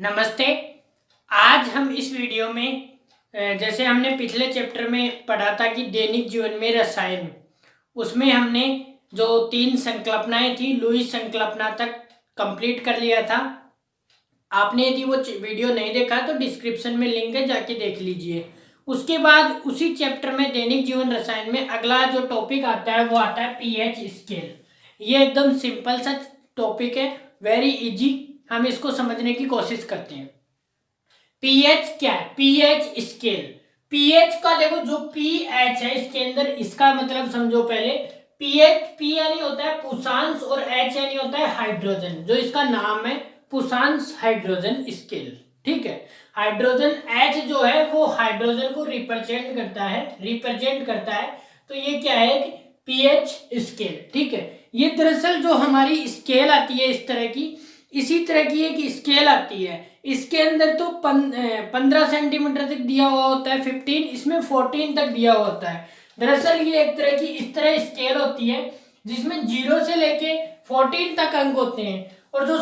नमस्ते। आज हम इस वीडियो में जैसे हमने पिछले चैप्टर में पढ़ा था कि दैनिक जीवन में रसायन, उसमें हमने जो 3 संकल्पनाएं थी लुईस संकल्पना तक कंप्लीट कर लिया था। आपने यदि वो वीडियो नहीं देखा तो डिस्क्रिप्शन में लिंक है, जाके देख लीजिए। उसके बाद उसी चैप्टर में दैनिक जीवन रसायन में अगला जो टॉपिक आता है वो आता है पीएच स्केल। ये एकदम सिंपल सा टॉपिक है, वेरी इजी। हम इसको समझने की कोशिश करते हैं। पीएच क्या है? PH scale. पीएच का देखो, जो पीएच है इसके अंदर, इसका मतलब समझो पहले। पीएच, पी यानी होता है पुषांश और एच यानी होता है हाइड्रोजन। जो इसका नाम है पुषांश हाइड्रोजन स्केल, ठीक है। हाइड्रोजन एच जो है वो हाइड्रोजन को रिप्रेजेंट करता है। तो ये क्या है? पीएच स्केल, ठीक है। ये दरअसल जो हमारी स्केल आती है इस तरह की, इसी तरह की एक स्केल आती है। इसके अंदर तो 15 सेंटीमीटर तक दिया हुआ होता है, 15, इसमें 14 तक दिया हुआ होता है। दरअसल ये एक तरह की इस तरह स्केल होती है जिसमें 0 से लेके 14 तक अंक होते हैं। और जो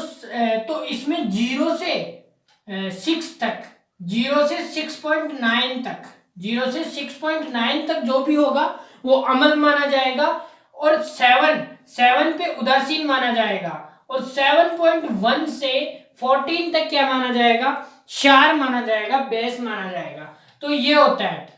तो इसमें 0 से 6 तक, 0 से 6.9 तक, 0 से 6.9 तक जो भी होगा वो अम्ल माना जाएगा। और 7 पे उदासीन माना जाएगा। और 7.1 से 14 तक क्या माना जाएगा? क्षार माना जाएगा, बेस माना जाएगा। तो ये होता है।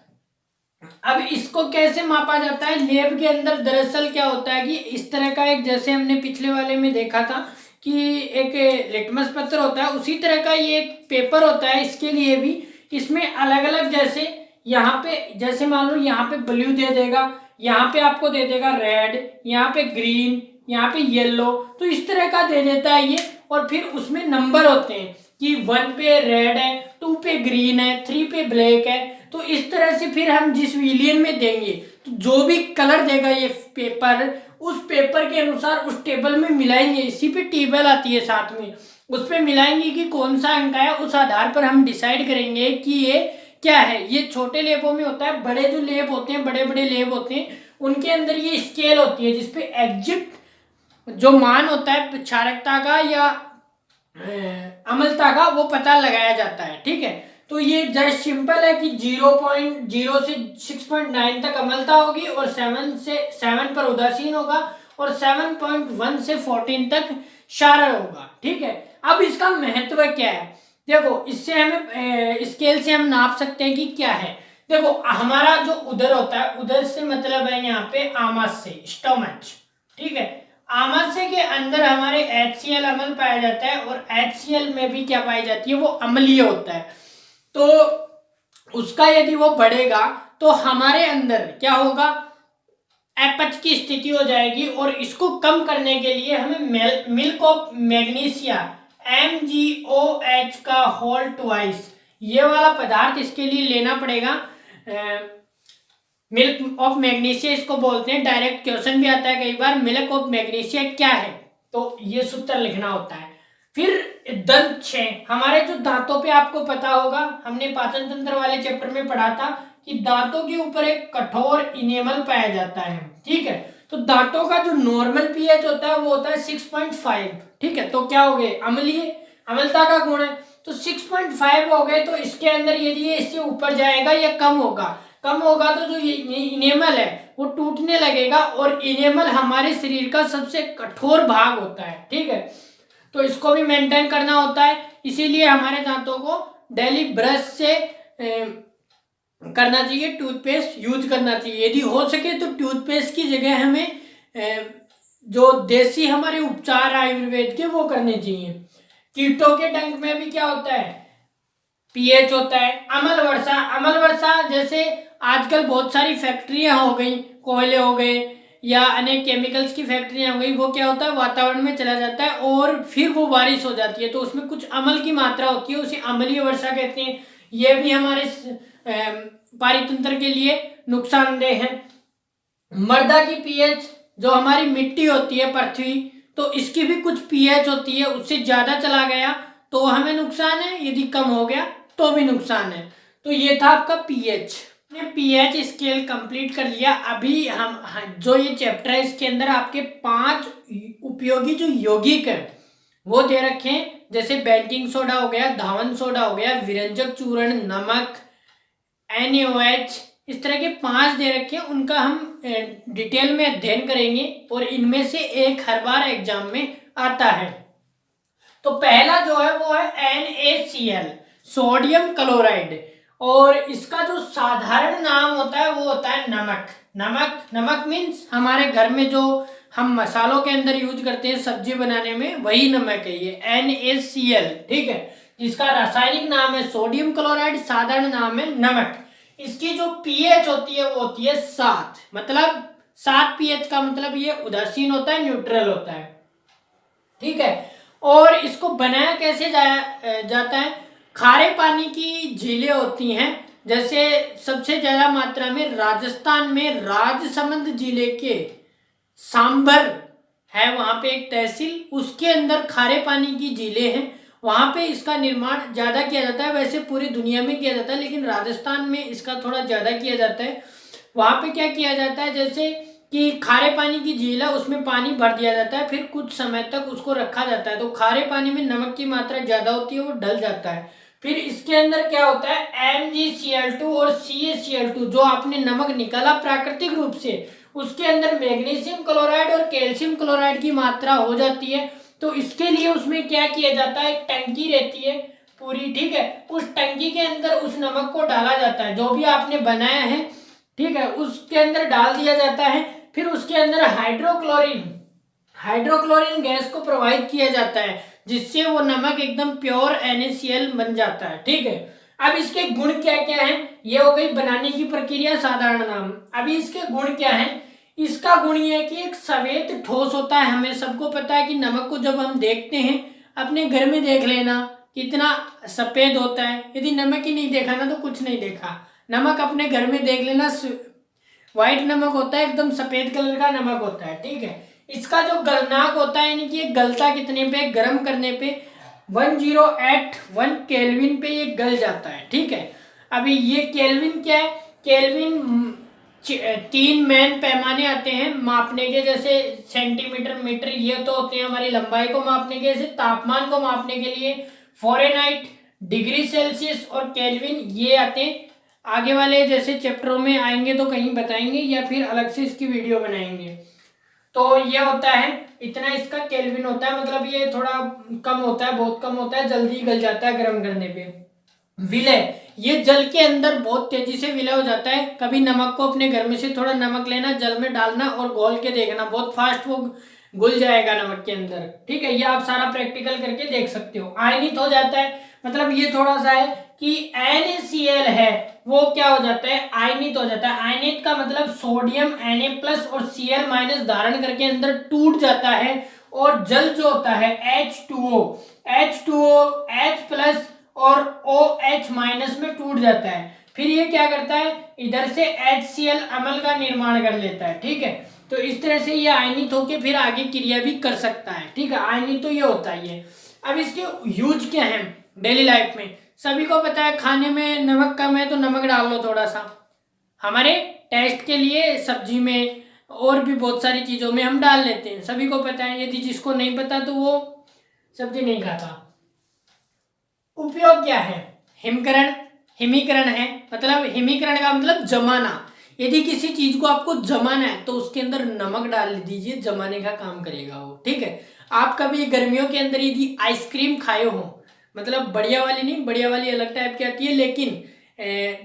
अब इसको कैसे मापा जाता है लेब के अंदर? दरअसल क्या होता है कि इस तरह का एक, जैसे हमने पिछले वाले में देखा था कि एक लिटमस पत्र होता है, उसी तरह का ये एक पेपर होता है इसके लिए भी। इसमें अलग अलग, जैसे यहाँ पे, जैसे मान लो यहाँ पे ब्लू दे देगा, यहाँ पे आपको दे देगा रेड, यहाँ पे ग्रीन, यहाँ पे येलो, तो इस तरह का दे देता है ये। और फिर उसमें नंबर होते हैं कि 1 पे रेड है, 2 पे ग्रीन है, 3 पे ब्लैक है। तो इस तरह से फिर हम जिस विलियन में देंगे तो जो भी कलर देगा ये पेपर, उस पेपर के अनुसार उस टेबल में मिलाएंगे। इसी पे टेबल आती है साथ में, उस पे मिलाएंगे कि कौन सा अंक है। उस आधार पर हम डिसाइड करेंगे कि ये क्या है। ये छोटे लेबों में होता है। बड़े जो लेब होते हैं, बड़े बड़े लेब होते हैं, उनके अंदर ये स्केल होती है जिसपे एग्जैक्ट जो मान होता है क्षारकता का या अम्लता का, वो पता लगाया जाता है, ठीक है। तो ये जस्ट सिंपल है कि 0.0 से 6.9 तक अम्लता होगी और 7 पर उदासीन होगा और 7.1 से 14 तक क्षार होगा, ठीक है। अब इसका महत्व क्या है? देखो, इससे हमें स्केल से हम नाप सकते हैं कि क्या है। देखो, हमारा जो उदर होता है, उदर से मतलब है यहाँ पे आमाशय, स्टोमच, ठीक है। आमाशय के अंदर हमारे HCl अम्ल पाया जाता है और HCl में भी क्या पाई जाती है? वो अम्लीय होता है। तो उसका यदि वो बढ़ेगा तो हमारे अंदर क्या होगा? अपच की स्थिति हो जाएगी। और इसको कम करने के लिए हमें मिल्क ऑफ मैग्नीशिया, MgOH का होल ट्वाइस, ये वाला पदार्थ इसके लिए लेना पड़ेगा। मिल्क ऑफ मैग्नीशिया इसको बोलते हैं। डायरेक्ट क्वेश्चन भी आता है कई बार, मिल्क ऑफ मैग्नीशिया क्या है? तो ये सूत्र लिखना होता है। फिर दंत क्षय, हमारे जो दांतों पे, आपको पता होगा हमने पाचन तंत्र वाले चैप्टर में पढ़ा था कि दांतों के ऊपर एक कठोर इनेमल पाया जाता है, ठीक है। तो दांतों का जो नॉर्मल पीएच होता है वो होता है 6.5, ठीक है। तो क्या हो गए? अम्लीय, अम्लता का गुण है। तो 6.5 हो गए। तो इसके अंदर यदि ये इससे ऊपर जाएगा या कम होगा, कम होगा तो जो इनेमल है वो टूटने लगेगा। और इनेमल हमारे शरीर का सबसे कठोर भाग होता है, ठीक है। तो इसको भी मेंटेन करना होता है। इसीलिए हमारे दांतों को डेली ब्रश से करना चाहिए, टूथपेस्ट यूज करना चाहिए। यदि हो सके तो टूथपेस्ट की जगह हमें जो देसी हमारे उपचार आयुर्वेद के वो करने चाहिए। कीटों के डंक में भी क्या होता है? पीएच होता है। अम्ल वर्षा, अम्ल वर्षा जैसे आजकल बहुत सारी फैक्ट्रियां हो गई, कोयले हो गए या अनेक केमिकल्स की फैक्ट्रियां हो गई, वो क्या होता है? वातावरण में चला जाता है और फिर वो बारिश हो जाती है। तो उसमें कुछ अम्ल की मात्रा होती है, उसे अम्लीय वर्षा कहते हैं। ये भी हमारे पारितंत्र के लिए नुकसानदेह है। मृदा की पीएच, जो हमारी मिट्टी होती है पृथ्वी, तो इसकी भी कुछ पीएच होती है। उससे ज्यादा चला गया तो हमें नुकसान है, यदि कम हो गया तो भी नुकसान है। तो ये था आपका पीएच। हमने पीएच स्केल कंप्लीट कर लिया। अभी हम जो ये चैप्टर है इसके अंदर आपके 5 उपयोगी जो यौगिक है वो दे रखे हैं। जैसे बेकिंग सोडा हो गया, धावन सोडा हो गया, विरंजक चूर्ण, नमक, NaOH, इस तरह के 5 दे रखे हैं। उनका हम डिटेल में अध्ययन करेंगे और इनमें से एक हर बार एग्जाम में आता है। तो पहला जो है वो है NaCl, सोडियम क्लोराइड, और इसका जो साधारण नाम होता है वो होता है नमक। नमक, नमक मीन्स हमारे घर में जो हम मसालों के अंदर यूज करते हैं सब्जी बनाने में, वही नमक है ये NaCl, ठीक है। जिसका रासायनिक नाम है सोडियम क्लोराइड, साधारण नाम है नमक। इसकी जो pH होती है वो होती है 7, मतलब 7 pH का मतलब ये उदासीन होता है, न्यूट्रल होता है, ठीक है। और इसको बनाया कैसे जाता है? खारे पानी की झीलें होती हैं, जैसे सबसे ज्यादा मात्रा में राजस्थान में राजसमंद जिले के सांभर है, वहां पे एक तहसील, उसके अंदर खारे पानी की झीलें हैं, वहां पे इसका निर्माण ज्यादा किया जाता है। वैसे पूरी दुनिया में किया जाता है, लेकिन राजस्थान में इसका थोड़ा ज्यादा किया जाता है। वहां पे क्या किया जाता है, जैसे कि खारे पानी की झील है, उसमें पानी भर दिया जाता है, फिर कुछ समय तक उसको रखा जाता है। तो खारे पानी में नमक की मात्रा ज्यादा होती है, वो ढल जाता है। फिर इसके अंदर क्या होता है, MgCl2 और CaCl2, जो आपने नमक निकाला प्राकृतिक रूप से, उसके अंदर मैग्नीशियम क्लोराइड और कैल्शियम क्लोराइड की मात्रा हो जाती है। तो इसके लिए उसमें क्या किया जाता है, एक टंकी रहती है पूरी, ठीक है। उस टंकी के अंदर उस नमक को डाला जाता है, जो भी आपने बनाया है, ठीक है, उसके अंदर डाल दिया जाता है। फिर उसके अंदर हाइड्रोक्लोरिन गैस को प्रवाहित किया जाता है, जिससे वो नमक एकदम प्योर NaCl बन जाता है, ठीक है। अब इसके गुण क्या क्या हैं, ये हो गई बनाने की प्रक्रिया, साधारण नाम। अभी इसके गुण क्या हैं? इसका गुण ये है कि एक सफेद ठोस होता है। हमें सबको पता है कि नमक को जब हम देखते हैं, अपने घर में देख लेना कितना सफेद होता है। यदि नमक ही नहीं देखा ना तो कुछ नहीं देखा। नमक अपने घर में देख लेना, व्हाइट नमक होता है, एकदम सफेद कलर का नमक होता है, ठीक है। इसका जो गलनांक होता है, यानी कि ये गलता कितने पे, गर्म करने पे 1081 केल्विन पे ये गल जाता है, ठीक है। अभी ये केल्विन क्या है, केल्विन 3 मेन पैमाने आते हैं मापने के, जैसे सेंटीमीटर, मीटर, ये तो होते हैं हमारी लंबाई को मापने के। जैसे तापमान को मापने के लिए फ़ारेनहाइट, डिग्री सेल्सियस और केल्विन ये आते हैं। आगे वाले जैसे चैप्टरों में आएंगे तो कहीं बताएंगे, या फिर अलग से इसकी वीडियो बनाएंगे। तो ये होता है, इतना इसका केल्विन होता है, मतलब ये थोड़ा कम होता है, बहुत कम होता है, जल्दी गल जाता है गर्म करने पे। विलय, ये जल के अंदर बहुत तेजी से विलय हो जाता है। कभी नमक को अपने घर में से थोड़ा नमक लेना, जल में डालना और घोल के देखना, बहुत फास्ट वो घुल जाएगा नमक के अंदर, ठीक है। ये आप सारा प्रैक्टिकल करके देख सकते हो। आयनित हो जाता है, मतलब ये थोड़ा सा है कि NaCl है वो क्या हो जाता है, आयनित हो जाता है। आयनित का मतलब सोडियम Na+ और Cl- धारण करके अंदर टूट जाता है, और जल जो होता है H2O H+ और OH- में टूट जाता है। फिर ये क्या करता है, इधर से HCl अम्ल का निर्माण कर लेता है, ठीक है। तो इस तरह से ये आयनित होकर फिर आगे क्रिया भी कर सकता है, ठीक है। आयनित तो ये होता है ये। अब इसके यूज क्या है डेली लाइफ में? सभी को पता है खाने में नमक कम है तो नमक डाल लो थोड़ा सा, हमारे टेस्ट के लिए सब्जी में और भी बहुत सारी चीज़ों में हम डाल लेते हैं, सभी को पता है। यदि जिसको नहीं पता तो वो सब्जी नहीं खाता। उपयोग क्या है? हिमकरण, हिमीकरण है, मतलब हिमीकरण का मतलब जमाना। यदि किसी चीज को आपको जमाना है तो उसके अंदर नमक डाल दीजिए, जमाने का काम करेगा वो, ठीक है। आप कभी गर्मियों के अंदर यदि आइसक्रीम खाए हो, मतलब बढ़िया वाली नहीं, बढ़िया वाली अलग टाइप की आती है, लेकिन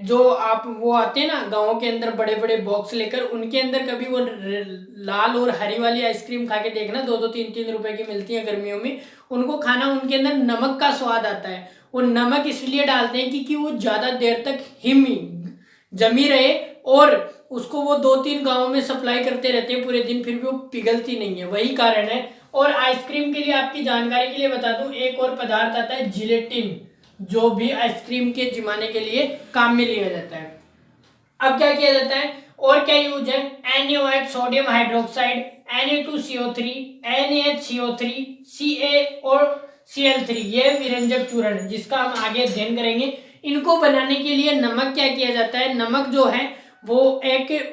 जो आप वो आते हैं ना गाँव के अंदर बड़े बड़े बॉक्स लेकर, उनके अंदर कभी वो लाल और हरी वाली आइसक्रीम खा के देखना, 2-2 3-3 रुपए की मिलती है गर्मियों में। उनको खाना, उनके अंदर नमक का स्वाद आता है। वो नमक इसलिए डालते हैं क्योंकि वो ज़्यादा देर तक जमी रहे, और उसको वो 2-3 गाँव में सप्लाई करते रहते हैं पूरे दिन, फिर भी वो पिघलती नहीं है, वही कारण है। और आइसक्रीम के लिए आपकी जानकारी के लिए बता दूं, एक और पदार्थ आता है जिलेटिन, जो भी आइसक्रीम के जमाने के लिए काम में लिया जाता है। अब क्या किया जाता है और क्या यूज है? NaOH, sodium hydroxide, Na2CO3, NaHCO3, Ca और Cl3, ये विरंजक चूर्ण, जिसका हम आगे अध्ययन करेंगे। इनको बनाने के लिए नमक क्या किया जाता है? नमक जो है वो एक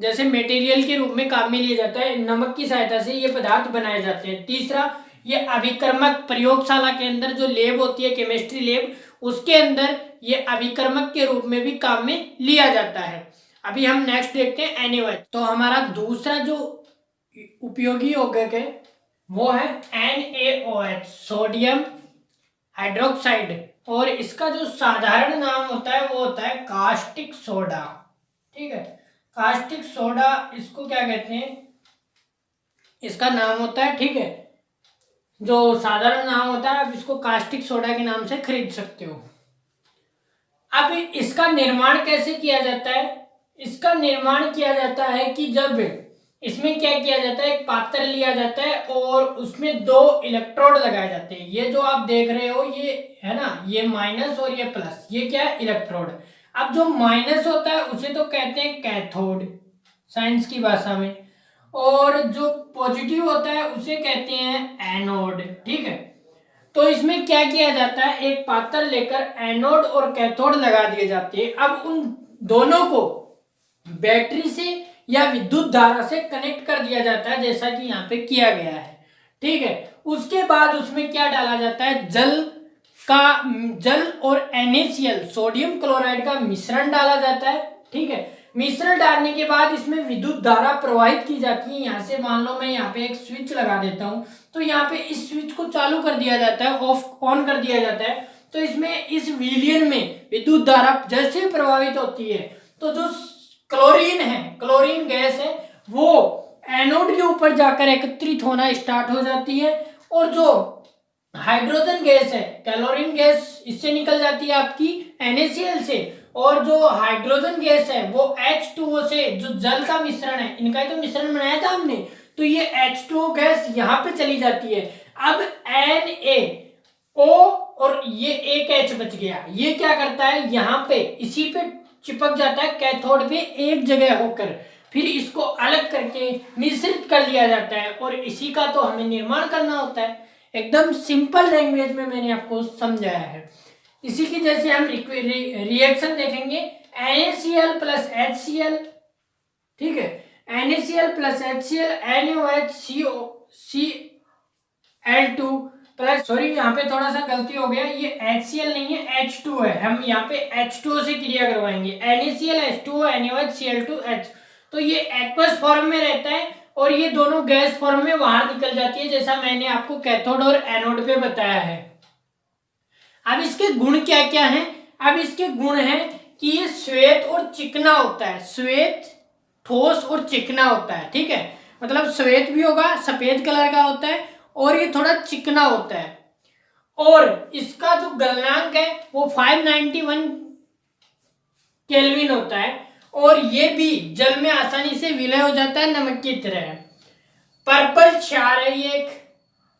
जैसे मटेरियल के रूप में काम में लिया जाता है। नमक की सहायता से ये पदार्थ बनाए जाते हैं। तीसरा, ये अभिकर्मक प्रयोगशाला के अंदर जो लैब होती है, केमिस्ट्री लैब, उसके अंदर ये अभिकर्मक के रूप में भी काम में लिया जाता है। अभी हम नेक्स्ट देखते हैं NaOH। तो हमारा दूसरा जो उपयोगी यौगिक है वो है NaOH, सोडियम हाइड्रोक्साइड, और इसका जो साधारण नाम होता है वो होता है कास्टिक सोडा। ठीक है, कास्टिक सोडा इसको क्या कहते हैं, इसका नाम होता है। ठीक है, जो साधारण नाम होता है आप इसको कास्टिक सोडा के नाम से खरीद सकते हो। अब इसका निर्माण कैसे किया जाता है? इसका निर्माण किया जाता है कि जब इसमें क्या किया जाता है, एक पात्र लिया जाता है और उसमें 2 इलेक्ट्रोड लगाए जाते हैं। ये जो आप देख रहे हो ये है ना, ये माइनस और ये प्लस, ये क्या है, इलेक्ट्रोड। अब जो माइनस होता है उसे तो कहते हैं कैथोड साइंस की भाषा में, और जो पॉजिटिव होता है उसे कहते हैं एनोड। ठीक है, तो इसमें क्या किया जाता है, एक पात्र लेकर एनोड और कैथोड लगा दिए जाते हैं। अब उन दोनों को बैटरी से या विद्युत धारा से कनेक्ट कर दिया जाता है, जैसा कि यहाँ पे किया गया है। ठीक है, उसके बाद उसमें क्या डाला जाता है, जल और NaCl, सोडियम क्लोराइड का मिश्रण डाला जाता है। ठीक है, मिश्रण डालने के बाद इसमें विद्युत धारा प्रवाहित की जाती है। यहाँ से मान लो मैं यहाँ पे एक स्विच लगा देता हूँ, तो यहाँ पे इस स्विच को चालू कर दिया जाता है, ऑन कर दिया जाता है। तो इसमें इस विलयन में विद्युत धारा जैसे प्रभावित होती है, तो जो क्लोरीन है, क्लोरीन गैस है, वो एनोड के ऊपर जाकर एकत्रित होना स्टार्ट हो जाती है, और जो हाइड्रोजन गैस है, क्लोरीन गैस इससे निकल जाती है आपकी NaCl से, और जो हाइड्रोजन गैस है वो H2O से, जो जल का मिश्रण है, इनका ही तो मिश्रण बनाया था हमने, तो ये H2O गैस यहाँ पे चली जाती है। अब NaO और ये एक H बच गया, ये क्या करता है, यहाँ पे इसी पे चिपक जाता है कैथोड पे एक जगह होकर, फिर इसको अलग करके मिश्रित कर लिया जाता है, और इसी का तो हमें निर्माण करना होता है। एकदम सिंपल लैंग्वेज में मैंने आपको समझाया है। इसी की जैसे हम रिएक्शन देखेंगे, NaCl प्लस HCl। ठीक है, NaCl plus HCl, NaOH plus, sorry यहाँ पे थोड़ा सा गलती हो गया, ये HCl नहीं है, H2 है। हम यहाँ पे H2O से क्रिया करवाएंगे, NaCl H2O NaOH Cl2H। तो ये एक्वस फॉर्म में रहता है और ये दोनों गैस फॉर्म में बाहर निकल जाती है, जैसा मैंने आपको कैथोड और एनोड पे बताया है। अब इसके गुण क्या क्या हैं? अब इसके गुण हैं कि ये श्वेत और चिकना होता है, श्वेत, ठोस और चिकना होता है। ठीक है, मतलब श्वेत भी होगा, सफेद कलर का होता है, और ये थोड़ा चिकना होता है, और इसका जो गलनांक है वो 591 केल्विन होता है, और ये भी जल में आसानी से विलय हो जाता है, नमक की तरह। पर्पल क्षार है ये एक।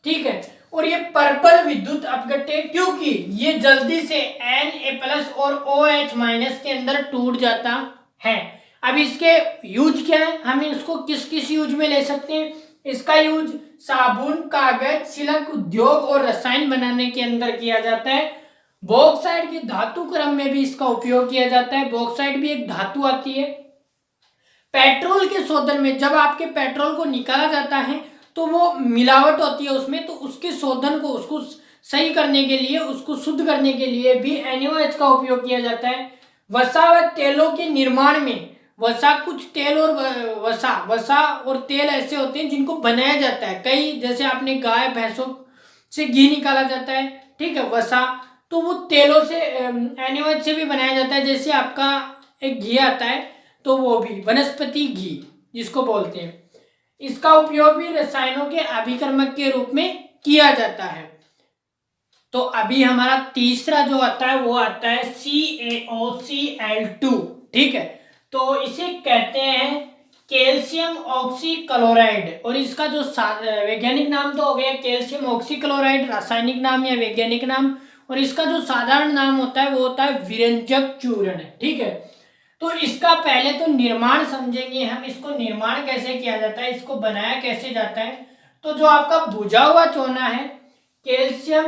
ठीक है, और ये पर्पल विद्युत अपघट्य है क्योंकि ये जल्दी से Na+ और OH- के अंदर टूट जाता है। अब इसके यूज क्या है, हम इसको किस किस यूज में ले सकते हैं? इसका यूज साबुन, कागज, सिलक उद्योग और रसायन बनाने के अंदर किया जाता है। बॉक्साइड के धातु क्रम में भी इसका उपयोग किया जाता है, बॉक्साइड भी एक धातु आती है। पेट्रोल के शोधन में, जब आपके पेट्रोल को निकाला जाता है तो वो मिलावट होती है उसमें, तो उसके शोधन को, उसको सही करने के लिए, उसको शुद्ध करने के लिए भी NaOH का उपयोग किया जाता है। वसा व तेलों के निर्माण में, वसा, कुछ तेल और वसा और तेल ऐसे होते हैं जिनको बनाया जाता है, कई, जैसे आपने गाय भैंसों से घी निकाला जाता है। ठीक है, वसा, तो वो तेलों से, NaOH से भी बनाया जाता है। जैसे आपका एक घी आता है, तो वो भी वनस्पति घी जिसको बोलते हैं, इसका उपयोग भी रसायनों के अभिकर्मक के रूप में किया जाता है। तो अभी हमारा तीसरा जो आता है वो आता है CaOCl2। ठीक है, तो इसे कहते हैं कैल्शियम ऑक्सीक्लोराइड, और इसका जो वैज्ञानिक नाम तो हो गया कैल्शियम ऑक्सीक्लोराइड, रासायनिक नाम या वैज्ञानिक नाम, और इसका जो साधारण नाम होता है वो होता है विरंजक चूर्ण। ठीक है, तो इसका पहले तो निर्माण समझेंगे हम, इसको निर्माण कैसे किया जाता है, इसको बनाया कैसे जाता है। तो जो आपका बुझा हुआ चूना है, कैल्शियम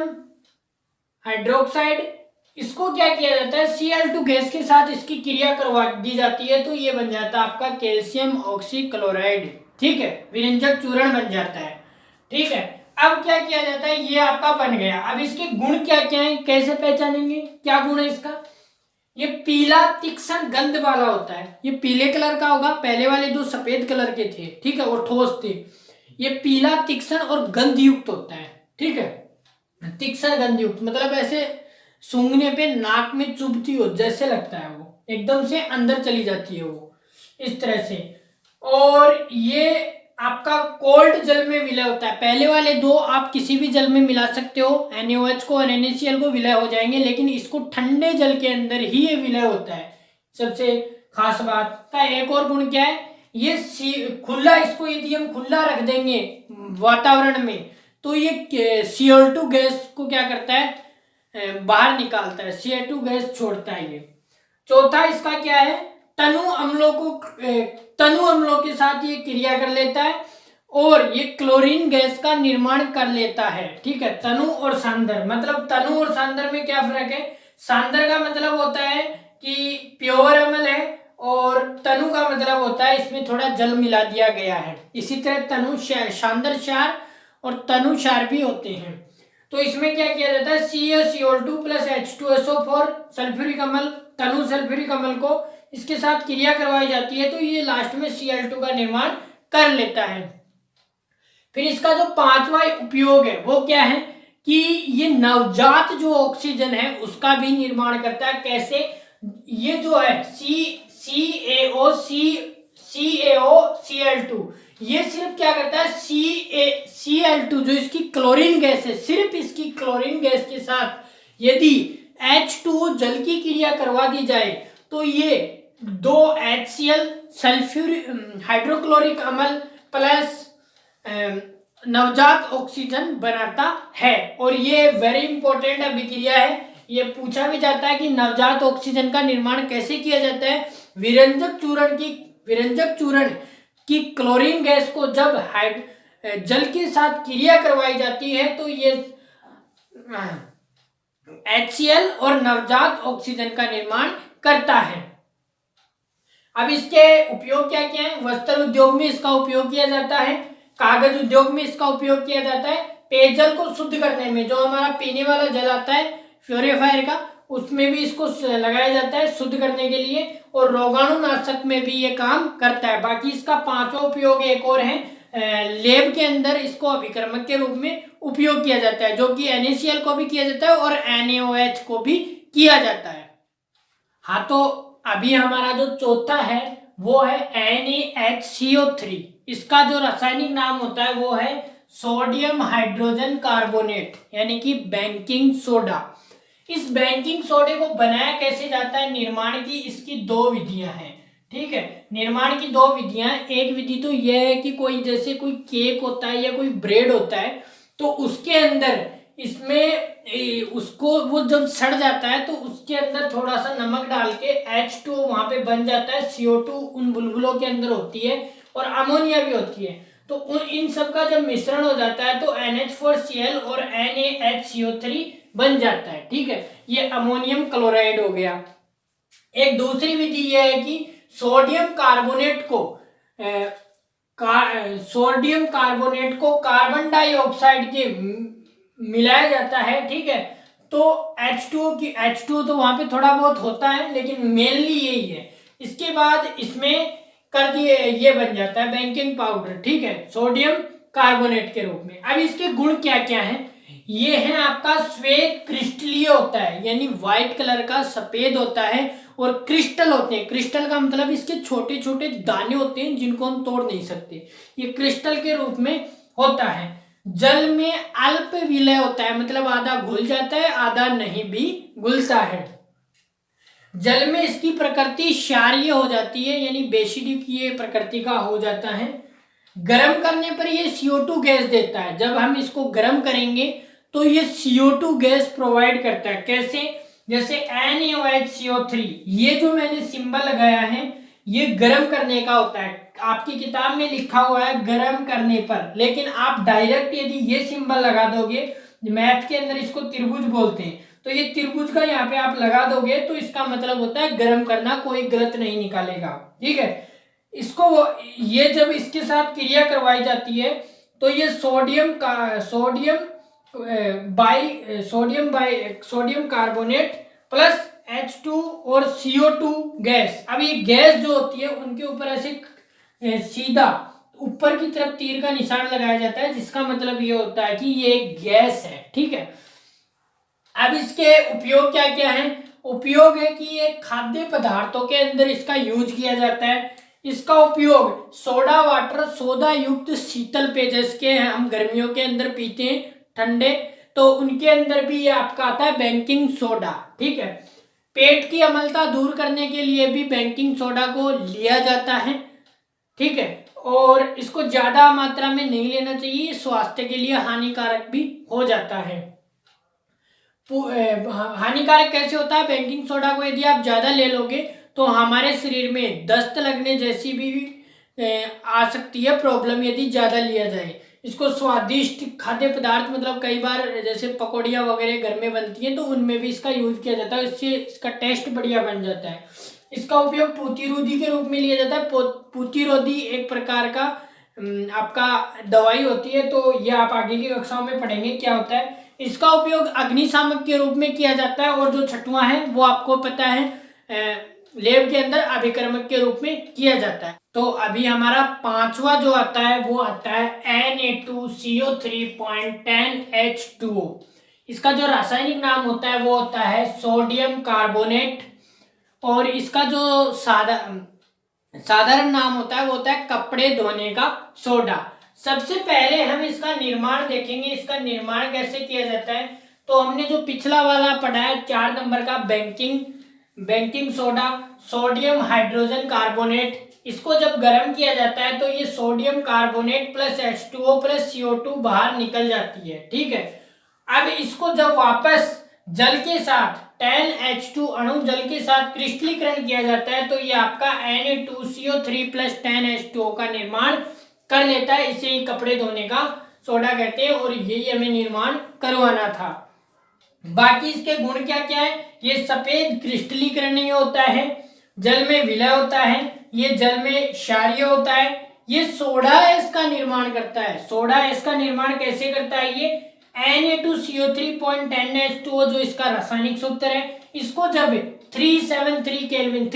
हाइड्रोक्साइड, इसको क्या किया जाता है, Cl2 गैस के साथ इसकी क्रिया करवा दी जाती है, तो ये बन जाता है आपका कैल्शियम ऑक्सीक्लोराइड। ठीक है, विरंजक चूर्ण बन जाता है। ठीक है, अब क्या किया जाता है, ये आपका बन गया। अब इसके गुण क्या क्या है, कैसे पहचानेंगे, क्या गुण है इसका? ये पीला तीक्ष्ण गंध वाला होता है। ये पीले कलर का होगा, पहले वाले जो सफेद कलर के थे, ठीक है, वो ठोस थे। ये पीला तीक्ष्ण और गंध युक्त होता है, ठीक है। तीक्ष्ण गंध युक्त मतलब ऐसे सूंघने पे नाक में चुभती हो जैसे लगता है, वो एकदम से अंदर चली जाती है वो, इस तरह से। और ये आपका कोल्ड जल में विलय होता है। पहले वाले दो आप किसी भी जल में मिला सकते हो, NaOH को और NaCl को, विलय हो जाएंगे, लेकिन इसको ठंडे जल के अंदर ही ये विलय होता है। सबसे खास बात का एक और गुण क्या है, ये खुला, इसको यदि हम खुला रख देंगे वातावरण में तो ये CO2 गैस को क्या करता है, बाहर निकालता है, CO2 गैस छोड़ता है ये। चौथा इसका क्या है, तनु अम्लों के साथ ये क्रिया कर लेता है और ये क्लोरीन गैस का निर्माण कर लेता है, ठीक है। तनु और सांदर, मतलब तनु और सांदर में क्या फर्क है? सांदर का मतलब होता है कि प्योर अम्ल है और तनु का मतलब होता है इसमें थोड़ा जल मिला दिया गया है। इसी तरह तनु सांदर क्षार और तनु क्षार भी होते हैं। तो इसमें क्या किया जाता है, CaCO2 प्लस H2SO4 सल्फ्यूरिक अम्ल, तनु सल्फ्यूरिक अम्ल को इसके साथ क्रिया करवाई जाती है तो ये लास्ट में Cl2 का निर्माण कर लेता है। फिर इसका जो पांचवा उपयोग है वो क्या है कि ये नवजात जो ऑक्सीजन है उसका भी निर्माण करता है। कैसे? ये जो है CaOCl2, ये सिर्फ क्या करता है, Cl2 जो इसकी क्लोरीन गैस है, सिर्फ इसकी क्लोरीन गैस के साथ यदि H2O जल की क्रिया करवा दी जाए तो ये 2 HCl सल्फ्यूरिक हाइड्रोक्लोरिक अम्ल प्लस नवजात ऑक्सीजन बनाता है। और ये वेरी इंपॉर्टेंट अभिक्रिया है, ये पूछा भी जाता है कि नवजात ऑक्सीजन का निर्माण कैसे किया जाता है। विरंजक चूर्ण की क्लोरीन गैस को जब जल के साथ क्रिया करवाई जाती है तो ये HCl और नवजात ऑक्सीजन का निर्माण करता है। अब इसके उपयोग क्या क्या है? वस्त्र उद्योग में इसका उपयोग किया जाता है, कागज उद्योग में इसका उपयोग किया जाता है, पेयजल को शुद्ध करने में, जो हमारा पीने वाला जल आता है प्योरीफायर का, उसमें भी इसको लगाया जाता है शुद्ध करने के लिए, और रोगाणुनाशक में भी ये काम करता है। बाकी इसका पांचवा उपयोग एक और है, लैब के अंदर इसको अभिक्रमक के रूप में उपयोग किया जाता है, जो कि NaCl को भी किया जाता है और NaOH को भी किया जाता है। हाँ, तो अभी हमारा जो चौथा है वो है NaHCO3। इसका जो रासायनिक नाम होता है वो है सोडियम हाइड्रोजन कार्बोनेट, यानी कि बेकिंग सोडा। इस बेकिंग सोडे को बनाया कैसे जाता है, निर्माण की इसकी दो विधियां हैं, ठीक है। निर्माण की दो विधियां, एक विधि तो यह है कि कोई जैसे कोई केक होता है या कोई ब्रेड होता है तो उसके अंदर इसमें उसको वो जब सड़ जाता है तो उसके अंदर थोड़ा सा नमक डाल के H2O वहां पे बन जाता है, CO2 उन बुलबुलों के अंदर होती है और अमोनिया भी होती है। तो इन सब का जब मिश्रण हो जाता है तो NH4Cl और NaHCO3 बन जाता है, ठीक है। ये अमोनियम क्लोराइड हो गया। एक दूसरी विधि यह है कि सोडियम कार्बोनेट को कार्बन डाइऑक्साइड के मिलाया जाता है, ठीक है। तो H2O तो वहां पे थोड़ा बहुत होता है लेकिन मेनली यही है। इसके बाद इसमें कर दिए ये बन जाता है बेकिंग पाउडर, ठीक है, सोडियम कार्बोनेट के रूप में। अब इसके गुण क्या क्या हैं? ये है आपका श्वेत क्रिस्टलीय होता है, यानी व्हाइट कलर का सफेद होता है, और क्रिस्टल होते हैं। क्रिस्टल का मतलब इसके छोटे छोटे दाने होते हैं जिनको हम तोड़ नहीं सकते, ये क्रिस्टल के रूप में होता है। जल में अल्प विलय होता है, मतलब आधा घुल जाता है आधा नहीं भी घुलता है। जल में इसकी प्रकृति क्षारीय हो जाती है, यानी बेसिडिक प्रकृति का हो जाता है। गर्म करने पर ये CO2 गैस देता है, जब हम इसको गर्म करेंगे तो ये CO2 गैस प्रोवाइड करता है। कैसे? जैसे NaOHCO3, ये जो मैंने सिंबल लगाया है ये गर्म करने का होता है। आपकी किताब में लिखा हुआ है गर्म करने पर, लेकिन आप डायरेक्ट यदि ये सिंबल लगा दोगे, मैथ के अंदर इसको त्रिभुज बोलते हैं, तो ये त्रिभुज का यहाँ पे आप लगा दोगे तो इसका मतलब होता है गर्म करना, कोई गलत नहीं निकालेगा, ठीक है। इसको ये जब इसके साथ क्रिया करवाई जाती है तो ये सोडियम कार्बोनेट प्लस H2 और CO2 गैस। अब ये गैस जो होती है उनके ऊपर ऐसे सीधा ऊपर की तरफ तीर का निशान लगाया जाता है, जिसका मतलब ये होता है कि ये एक गैस है। ठीक है, अब इसके उपयोग क्या क्या हैं? उपयोग है कि ये खाद्य पदार्थों के अंदर इसका यूज किया जाता है। इसका उपयोग सोडा वाटर, सोडा युक्त शीतल पेय, जिसके हम गर्मियों के अंदर पीते हैं ठंडे, तो उनके अंदर भी ये आपका आता है बेकिंग सोडा। ठीक है, पेट की अम्लता दूर करने के लिए भी बेकिंग सोडा को लिया जाता है। ठीक है, और इसको ज्यादा मात्रा में नहीं लेना चाहिए, स्वास्थ्य के लिए हानिकारक भी हो जाता है। हानिकारक कैसे होता है? बेकिंग सोडा को यदि आप ज्यादा ले लोगे तो हमारे शरीर में दस्त लगने जैसी भी आ सकती है प्रॉब्लम, यदि ज्यादा लिया जाए। इसको स्वादिष्ट खाद्य पदार्थ, मतलब कई बार जैसे पकौड़ियाँ वगैरह घर में बनती हैं तो उनमें भी इसका यूज किया जाता है, इससे इसका टेस्ट बढ़िया बन जाता है। इसका उपयोग प्रतिरोधी के रूप में लिया जाता है। प्रतिरोधी एक प्रकार का आपका दवाई होती है, तो ये आप आगे की कक्षाओं में पढ़ेंगे क्या होता है। इसका उपयोग अग्निशामक के रूप में किया जाता है, और जो छठवां है वो आपको पता है लैब के अंदर अभिकर्मक के रूप में किया जाता है। तो अभी हमारा पांचवा जो आता है वो आता है Na2CO3.10H2O। इसका जो रासायनिक नाम होता है वो होता है सोडियम कार्बोनेट, और इसका जो साधारण नाम होता है वो होता है कपड़े धोने का सोडा। सबसे पहले हम इसका निर्माण देखेंगे, इसका निर्माण कैसे किया जाता है। तो हमने जो पिछला वाला पढ़ा है 4 नंबर का baking soda, sodium hydrogen carbonate, इसको जब गर्म किया जाता है तो ये sodium carbonate plus H2O plus CO2 बाहर निकल जाती है। ठीक है, अब इसको जब वापस जल के साथ 10H2 अणु जल के साथ क्रिस्टलीकरण किया जाता है तो ये आपका Na2CO3 प्लस 10H2O का निर्माण कर लेता है। इसे ही कपड़े धोने का सोडा कहते हैं, और यही हमें निर्माण करवाना था। बाकी इसके गुण क्या क्या है? ये सफेद क्रिस्टलीकरणीय होता है, जल में विलय होता है, ये जल में क्षारीय होता है, ये सोडा एस का निर्माण करता है। सोडा एस का निर्माण कैसे करता है? ये Na2CO3.10H2O जो इसका रासायनिक सूत्र है, इसको जब 373 केल्विन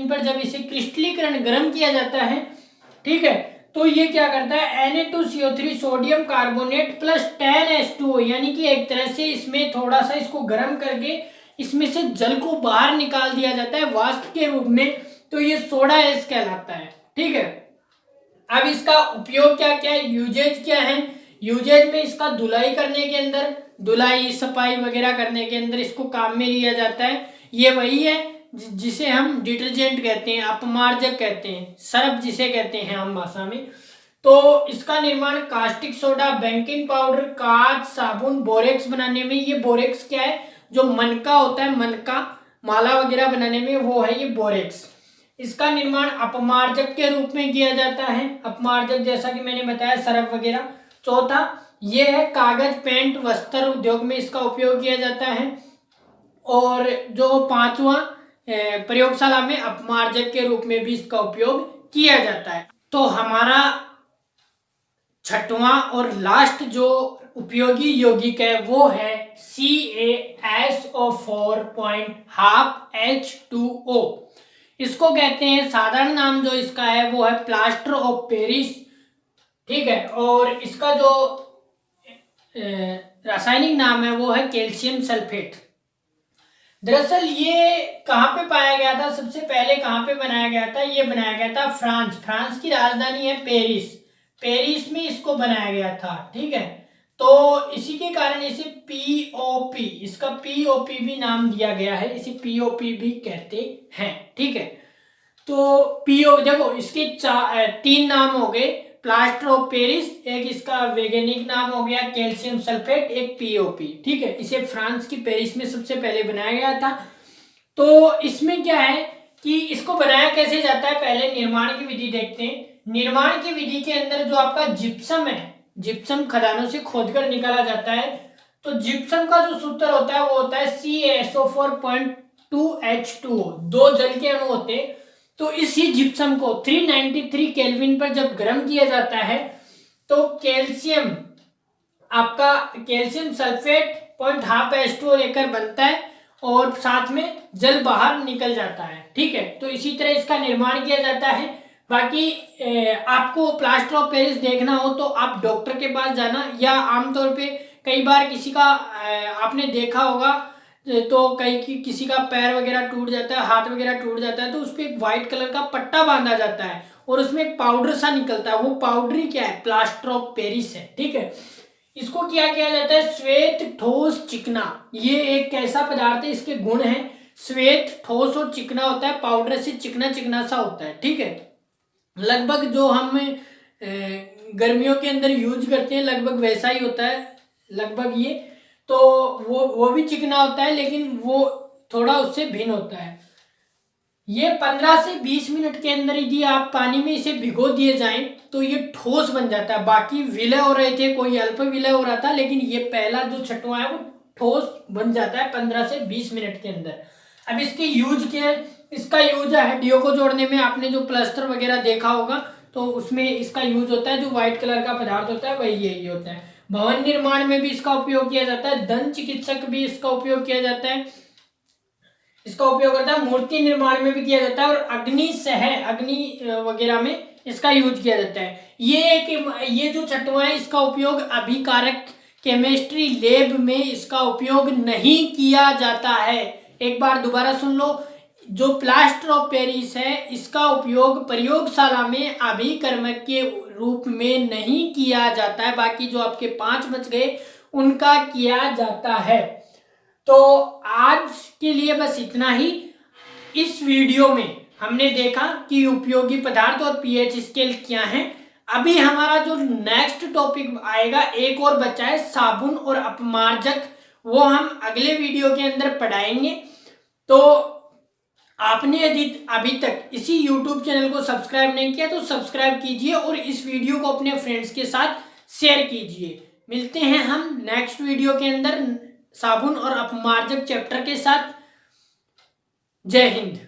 पर जब इसे क्रिस्टलीकरण गर्म किया जाता है, ठीक है, तो ये क्या करता है? Na2CO3 sodium carbonate plus 10H2O, यानी कि एक तरह से इसमें थोड़ा सा इसको गर्म करके इसमें से जल को बाहर निकाल दिया जाता है वाष्प के रूप में, तो ये सोडा एस कहलाता है। ठीक है, अब इसका उपयोग क्या क्या है, यूजेज क्या है? यूजेज में इसका धुलाई करने के अंदर, धुलाई सफाई वगैरह करने के अंदर इसको काम में लिया जाता है। ये वही है जिसे हम डिटर्जेंट कहते हैं, अपमार्जक कहते हैं, सर्फ जिसे कहते हैं हम भाषा में। तो इसका निर्माण कास्टिक सोडा, बेकिंग पाउडर, कांच, साबुन, बोरेक्स बनाने में, ये बोरेक्स क्या है? जो मनका होता है, मनका माला वगैरह बनाने में वो है ये बोरेक्स। इसका निर्माण अपमार्जक के रूप में किया जाता है, अपमार्जक जैसा कि मैंने बताया सर्फ वगैरह। चौथा ये है कागज, पेंट, वस्त्र उद्योग में इसका उपयोग किया जाता है। और जो पांचवा प्रयोगशाला में अपमार्जक के रूप में भी इसका उपयोग किया जाता है। तो हमारा छठवां और लास्ट जो उपयोगी यौगिक है वो है CaSO4.12H2O। इसको कहते हैं, साधारण नाम जो इसका है वो है प्लास्टर ऑफ पेरिस। ठीक है, और इसका जो रासायनिक नाम है वो है कैल्शियम सल्फेट। दरअसल ये कहाँ पे पाया गया था? सबसे पहले कहाँ पे बनाया गया था? ये बनाया गया था फ्रांस की राजधानी है पेरिस में इसको बनाया गया था। ठीक है, तो इसी के कारण इसे POP, इसका POP भी नाम दिया गया है, इसे POP भी कहते हैं। ठीक है, तो देखो इसके 3 नाम हो गए, प्लास्टर ऑफ पेरिस, एक इसका वैज्ञानिक नाम हो गया कैल्शियम सल्फेट, एक POP। ठीक है, इसे फ्रांस की पेरिस में सबसे पहले बनाया गया था। तो इसमें क्या है कि इसको बनाया कैसे जाता है, पहले निर्माण की विधि देखते हैं। निर्माण की विधि के अंदर जो आपका जिप्सम है, जिप्सम खदानों से खोदकर निकाला जाता है। तो जिप्सम का जो सूत्र होता है वो होता है CaSO4.2H2O, 2 जल के अणु होते हैं। तो इसी जिप्सम को 393 केल्विन पर जब गर्म किया जाता है तो कैल्शियम आपका कैल्शियम सल्फेट 0.5 H2O लेकर बनता है और साथ में जल बाहर निकल जाता है। ठीक है, तो इसी तरह इसका निर्माण किया जाता है। बाकी आपको प्लास्टर ऑफ पेरिस देखना हो तो आप डॉक्टर के पास जाना, या आमतौर पे कई बार किसी का आपने देखा होगा तो किसी का पैर वगैरह टूट जाता है, हाथ वगैरह टूट जाता है, तो उस पर एक व्हाइट कलर का पट्टा बांधा जाता है और उसमें एक पाउडर सा निकलता है। वो पाउडर ही क्या है? प्लास्टर ऑफ पेरिस है। ठीक है, इसको क्या किया जाता है? श्वेत, ठोस, चिकना, ये एक ऐसा पदार्थ है, इसके गुण है श्वेत, ठोस और चिकना होता है। पाउडर से चिकना चिकना सा होता है। ठीक है, लगभग जो हम गर्मियों के अंदर यूज करते हैं लगभग वैसा ही होता है लगभग ये, तो वो भी चिकना होता है, लेकिन वो थोड़ा उससे भिन्न होता है। ये 15 से 20 मिनट के अंदर यदि आप पानी में इसे भिगो दिए जाएं तो ये ठोस बन जाता है। बाकी विलय हो रहे थे, कोई अल्प विलय हो रहा था, लेकिन ये पहला जो छठवां है वो ठोस बन जाता है 15 से 20 मिनट के अंदर। अब इसके यूज क्या है? इसका यूज है हड्डियों को जोड़ने में। आपने जो प्लास्टर वगैरह देखा होगा तो उसमें इसका यूज होता है। जो व्हाइट कलर का पदार्थ होता है वही यही होता है। भवन निर्माण में भी इसका उपयोग किया जाता है। दंत चिकित्सक भी इसका उपयोग किया जाता है, इसका उपयोग करता है। मूर्ति निर्माण में भी किया जाता है और अग्नि वगैरह में इसका यूज किया जाता है। ये जो छठवां है इसका उपयोग अभिकारक केमिस्ट्री लैब में इसका उपयोग नहीं किया जाता है। एक बार दोबारा सुन लो, जो प्लास्टर ऑफ पेरिस है इसका उपयोग प्रयोगशाला में अभिकर्मक के रूप में नहीं किया जाता है। बाकी जो आपके 5 बच गए उनका किया जाता है। तो आज के लिए बस इतना ही। इस वीडियो में हमने देखा कि उपयोगी पदार्थ और पीएच स्केल क्या है। अभी हमारा जो नेक्स्ट टॉपिक आएगा, एक और बचा है साबुन और अपमार्जक, वो हम अगले वीडियो के अंदर पढ़ाएंगे। तो आपने यदि अभी तक इसी YouTube चैनल को सब्सक्राइब नहीं किया तो सब्सक्राइब कीजिए और इस वीडियो को अपने फ्रेंड्स के साथ शेयर कीजिए। मिलते हैं हम नेक्स्ट वीडियो के अंदर साबुन और अपमार्जक चैप्टर के साथ। जय हिंद।